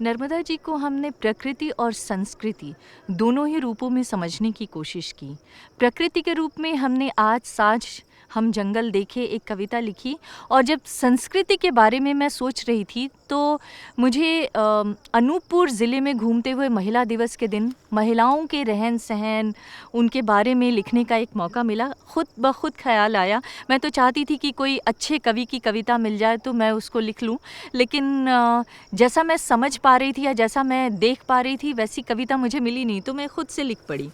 नर्मदा जी को हमने प्रकृति और संस्कृति दोनों ही रूपों में समझने की कोशिश की। प्रकृति के रूप में हमने आज साँझ हम जंगल देखे एक कविता लिखी, और जब संस्कृति के बारे में मैं सोच रही थी तो मुझे अनूपपुर ज़िले में घूमते हुए महिला दिवस के दिन महिलाओं के रहन सहन, उनके बारे में लिखने का एक मौका मिला। खुद ब खुद ख्याल आया, मैं तो चाहती थी कि कोई अच्छे कवि की कविता मिल जाए तो मैं उसको लिख लूँ, लेकिन जैसा मैं समझ पा रही थी या जैसा मैं देख पा रही थी वैसी कविता मुझे मिली नहीं, तो मैं खुद से लिख पड़ी।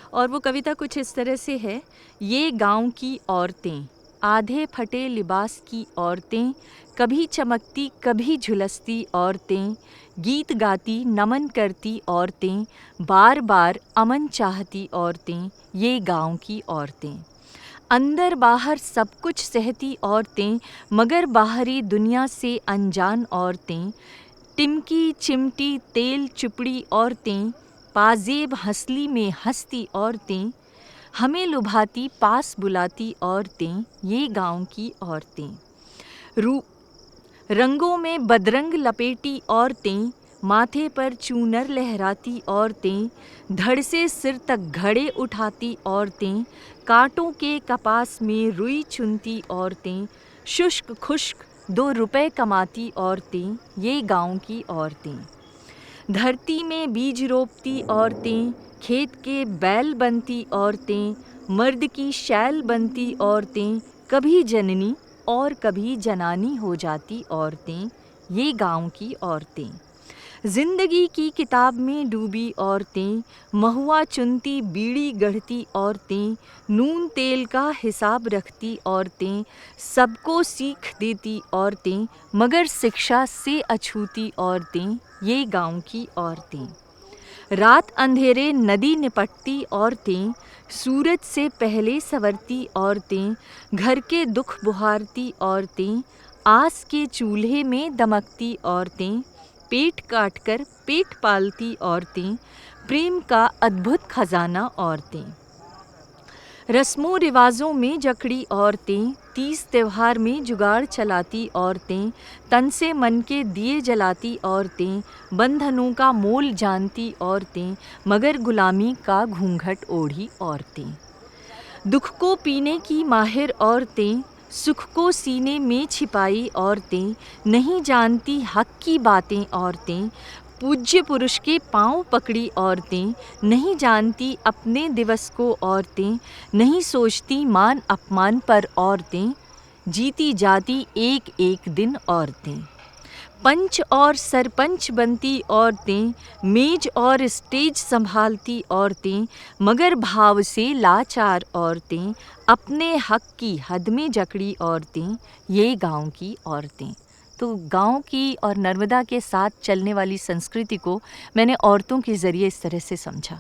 और वो कविता कुछ इस तरह से है। ये गांव की औरतें, आधे फटे लिबास की औरतें, कभी चमकती कभी झुलसती औरतें, गीत गाती नमन करती औरतें, बार बार अमन चाहती औरतें, ये गांव की औरतें। अंदर बाहर सब कुछ सहती औरतें, मगर बाहरी दुनिया से अनजान औरतें, टिमकी चिमटी तेल चुपड़ी औरतें, पाजेब हंसली में हंसती औरतें, हमें लुभाती पास बुलाती औरतें, ये गांव की औरतें। रंगों में बदरंग लपेटी औरतें, माथे पर चूनर लहराती औरतें, धड़ से सिर तक घड़े उठाती औरतें, कांटों के कपास में रुई चुनती औरतें, शुष्क खुश्क 2 रुपए कमाती औरतें, ये गांव की औरतें। धरती में बीज रोपती औरतें, खेत के बैल बनती औरतें, मर्द की शैल बनती औरतें, कभी जननी और कभी जनानी हो जाती औरतें, ये गांव की औरतें। जिंदगी की किताब में डूबी औरतें, महुआ चुनती बीड़ी गढ़ती औरतें, नून तेल का हिसाब रखती औरतें, सबको सीख देती औरतें, मगर शिक्षा से अछूती औरतें, ये गांव की औरतें। रात अंधेरे नदी निपटती औरतें, सूरज से पहले संवरती औरतें, घर के दुख बुहारती औरतें, आस के चूल्हे में दमकती औरतें, पेट काटकर पेट पालती औरतें, प्रेम का अद्भुत खजाना औरतें। रस्मों रिवाजों में जकड़ी औरतें, 30 त्योहार में जुगाड़ चलाती औरतें, तन से मन के दिए जलाती औरतें, बंधनों का मोल जानती औरतें, मगर गुलामी का घूंघट ओढ़ी औरतें। दुख को पीने की माहिर औरतें, सुख को सीने में छिपाई औरतें, नहीं जानती हक की बातें औरतें, पूज्य पुरुष के पांव पकड़ी औरतें, नहीं जानती अपने दिवस को औरतें, नहीं सोचती मान अपमान पर औरतें, जीती जाती एक एक दिन औरतें। पंच और सरपंच बनती औरतें, मेज और स्टेज संभालती औरतें, मगर भाव से लाचार औरतें, अपने हक की हद में जकड़ी औरतें, ये गांव की औरतें। तो गांव की और नर्मदा के साथ चलने वाली संस्कृति को मैंने औरतों के ज़रिए इस तरह से समझा।